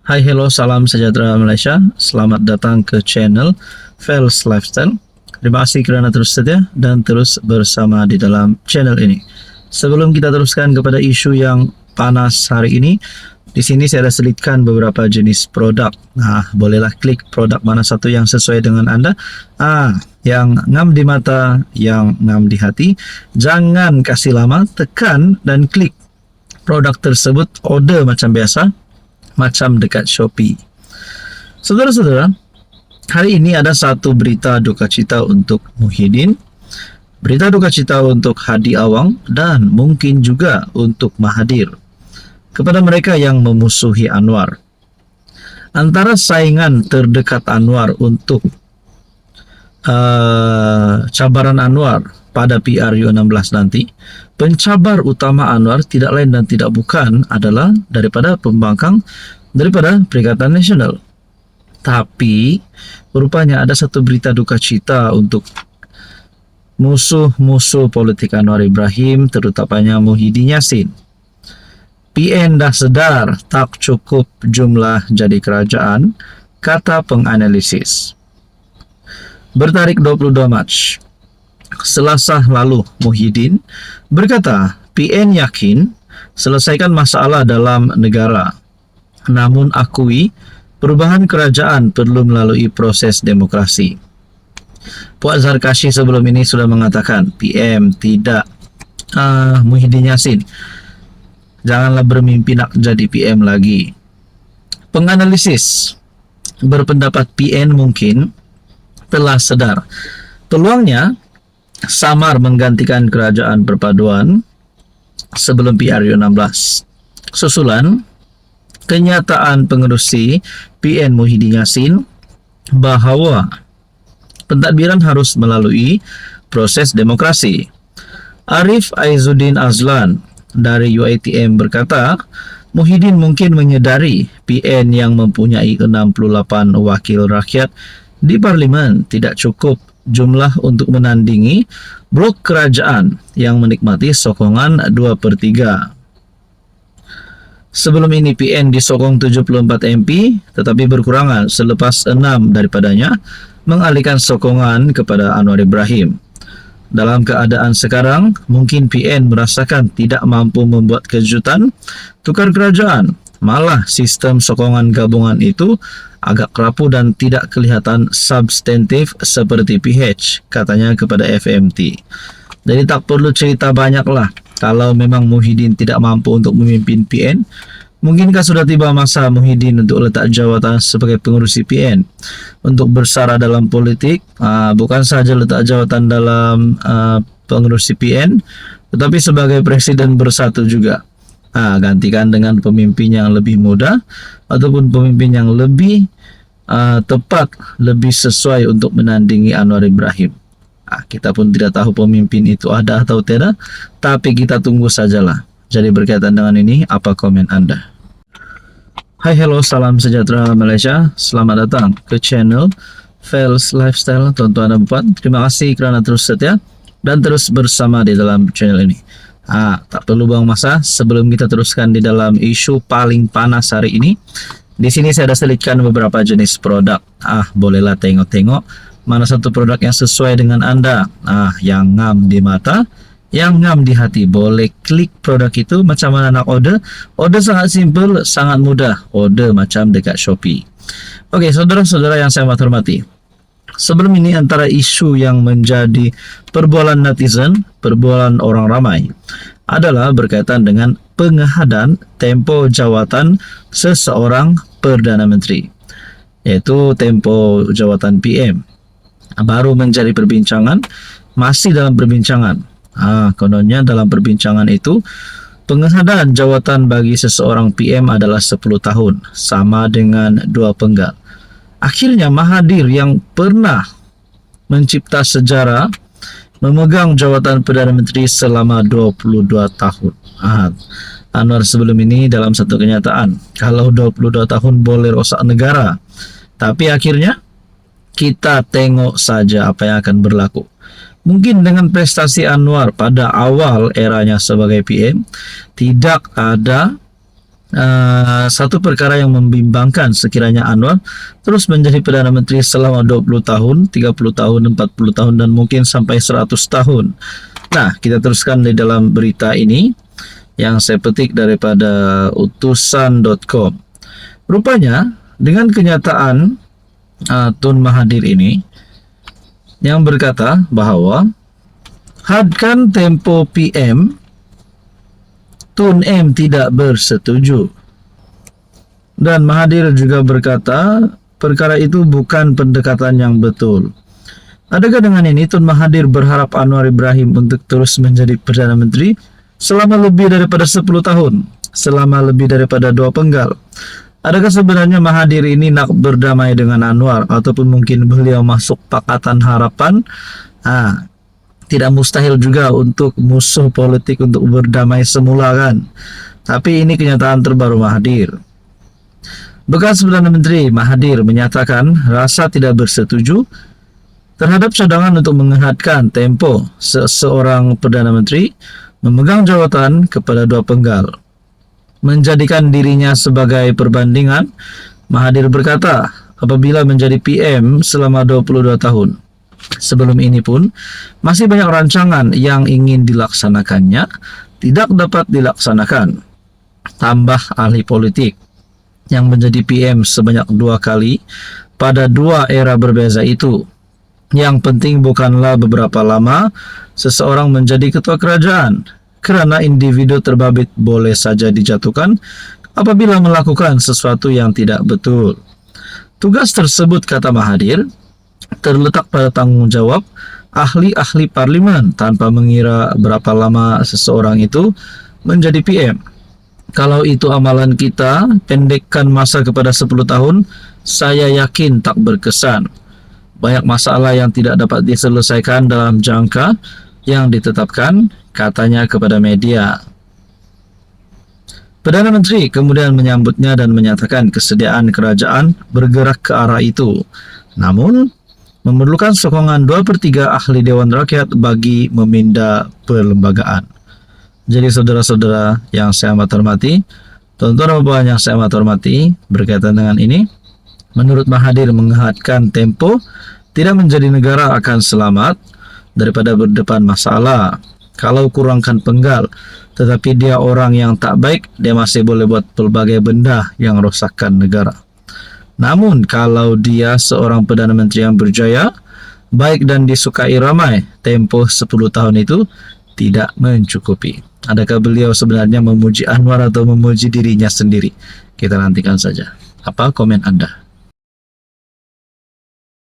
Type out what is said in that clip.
Hai, hello, salam sejahtera Malaysia. Selamat datang ke channel Fels Lifestyle. Terima kasih kerana terus setia dan terus bersama di dalam channel ini. Sebelum kita teruskan kepada isu yang panas hari ini, di sini saya ada selitkan beberapa jenis produk. Bolehlah klik produk mana satu yang sesuai dengan anda. Yang ngam di mata, yang ngam di hati. Jangan kasih lama, tekan dan klik produk tersebut, order macam biasa, macam dekat Shopee. Saudara-saudara, hari ini ada satu berita duka cita untuk Muhyiddin, berita duka cita untuk Hadi Awang, dan mungkin juga untuk Mahathir. Kepada mereka yang memusuhi Anwar, antara saingan terdekat Anwar untuk cabaran Anwar pada PRU16 nanti, pencabar utama Anwar tidak lain dan tidak bukan adalah daripada pembangkang daripada Perikatan Nasional. Tapi rupanya ada satu berita duka cita untuk musuh-musuh politik Anwar Ibrahim, terutamanya Muhyiddin Yassin. PN dah sedar tak cukup jumlah jadi kerajaan, kata penganalisis. Bertarik 22 Mac, Selasa lalu, Muhyiddin berkata PN yakin selesaikan masalah dalam negara, namun akui perubahan kerajaan perlu melalui proses demokrasi. Puan Zarkashi sebelum ini sudah mengatakan PM tidak, Muhyiddin Yassin janganlah bermimpi nak jadi PM lagi. Penganalisis berpendapat PN mungkin telah sadar peluangnya samar menggantikan kerajaan perpaduan sebelum PRU16. Susulan kenyataan pengerusi PN Muhyiddin Yassin bahawa pentadbiran harus melalui proses demokrasi. Arif Aizuddin Azlan dari UiTM berkata, Muhyiddin mungkin menyedari PN yang mempunyai 68 wakil rakyat di Parlimen tidak cukup jumlah untuk menandingi blok kerajaan yang menikmati sokongan 2/3. Sebelum ini PN disokong 74 MP tetapi berkurangan selepas 6 daripadanya mengalihkan sokongan kepada Anwar Ibrahim. Dalam keadaan sekarang, mungkin PN merasakan tidak mampu membuat kejutan tukar kerajaan. Malah sistem sokongan gabungan itu agak rapuh dan tidak kelihatan substantif seperti PH, katanya kepada FMT. Jadi tak perlu cerita banyak lah. Kalau memang Muhyiddin tidak mampu untuk memimpin PN, mungkinkah sudah tiba masa Muhyiddin untuk letak jawatan sebagai pengurusi PN? Untuk bersara dalam politik, bukan saja letak jawatan dalam pengurusi PN, tetapi sebagai presiden bersatu juga. Gantikan dengan pemimpin yang lebih muda ataupun pemimpin yang lebih tepat, lebih sesuai untuk menandingi Anwar Ibrahim. Kita pun tidak tahu pemimpin itu ada atau tidak, tapi kita tunggu sajalah. Jadi berkaitan dengan ini, apa komen anda? Hai, hello, salam sejahtera Malaysia. Selamat datang ke channel Fels Lifestyle, tuan-tuan dan puan. Terima kasih kerana terus setia dan terus bersama di dalam channel ini. Tak perlu buang masa, sebelum kita teruskan di dalam isu paling panas hari ini, di sini saya ada selitkan beberapa jenis produk. Bolehlah tengok-tengok mana satu produk yang sesuai dengan anda. Yang ngam di mata, yang ngam di hati. Boleh klik produk itu. Macam mana nak order? Order sangat simple, sangat mudah. Order macam dekat Shopee. Okey, saudara-saudara yang saya hormati, sebelum ini antara isu yang menjadi perbualan netizen, perbualan orang ramai adalah berkaitan dengan pengehadan tempoh jawatan seseorang Perdana Menteri, iaitu tempoh jawatan PM. Baru menjadi perbincangan, masih dalam perbincangan. Kononnya dalam perbincangan itu, pengehadan jawatan bagi seseorang PM adalah 10 tahun, sama dengan 2 penggal. Akhirnya Mahathir yang pernah mencipta sejarah memegang jawatan Perdana Menteri selama 22 tahun. Anwar sebelum ini dalam satu kenyataan, kalau 22 tahun boleh rosak negara. Tapi akhirnya kita tengok saja apa yang akan berlaku. Mungkin dengan prestasi Anwar pada awal eranya sebagai PM, tidak ada satu perkara yang membimbangkan sekiranya Anwar terus menjadi Perdana Menteri selama 20 tahun, 30 tahun, 40 tahun, dan mungkin sampai 100 tahun. Nah, kita teruskan di dalam berita ini yang saya petik daripada utusan.com. Rupanya, dengan kenyataan Tun Mahathir ini yang berkata bahwa hadkan tempo PM, Tun M tidak bersetuju. Dan Mahathir juga berkata perkara itu bukan pendekatan yang betul. Adakah dengan ini Tun Mahathir berharap Anwar Ibrahim untuk terus menjadi Perdana Menteri selama lebih daripada 10 tahun, selama lebih daripada 2 penggal? Adakah sebenarnya Mahathir ini nak berdamai dengan Anwar, ataupun mungkin beliau masuk Pakatan Harapan? Tidak mustahil juga untuk musuh politik untuk berdamai semula kan. Tapi ini kenyataan terbaru Mahathir. Bekas Perdana Menteri Mahathir menyatakan rasa tidak bersetuju terhadap cadangan untuk menghadkan tempo seseorang Perdana Menteri memegang jawatan kepada 2 penggal. Menjadikan dirinya sebagai perbandingan, Mahathir berkata apabila menjadi PM selama 22 tahun. Sebelum ini pun masih banyak rancangan yang ingin dilaksanakannya tidak dapat dilaksanakan. Tambah ahli politik yang menjadi PM sebanyak 2 kali pada 2 era berbeza itu. Yang penting bukanlah beberapa lama seseorang menjadi ketua kerajaan, kerana individu terbabit boleh saja dijatuhkan apabila melakukan sesuatu yang tidak betul. Tugas tersebut, kata Mahathir, terletak pada tanggung jawab ahli-ahli parlimen tanpa mengira berapa lama seseorang itu menjadi PM. Kalau itu amalan kita, pendekkan masa kepada 10 tahun, saya yakin tak berkesan. Banyak masalah yang tidak dapat diselesaikan dalam jangka yang ditetapkan, katanya kepada media. Perdana Menteri kemudian menyambutnya dan menyatakan kesediaan kerajaan bergerak ke arah itu. Namun, memerlukan sokongan 2/3 ahli Dewan Rakyat bagi meminda perlembagaan. Jadi saudara-saudara yang saya amat hormati, tuan-tuan dan puan yang saya amat hormati, berkaitan dengan ini, menurut Mahathir menghadkan tempo tidak menjadi negara akan selamat daripada berdepan masalah. Kalau kurangkan penggal, tetapi dia orang yang tak baik, dia masih boleh buat pelbagai benda yang rosakkan negara. Namun kalau dia seorang Perdana Menteri yang berjaya, baik dan disukai ramai, tempoh 10 tahun itu tidak mencukupi. Adakah beliau sebenarnya memuji Anwar atau memuji dirinya sendiri? Kita nantikan saja. Apa komen Anda?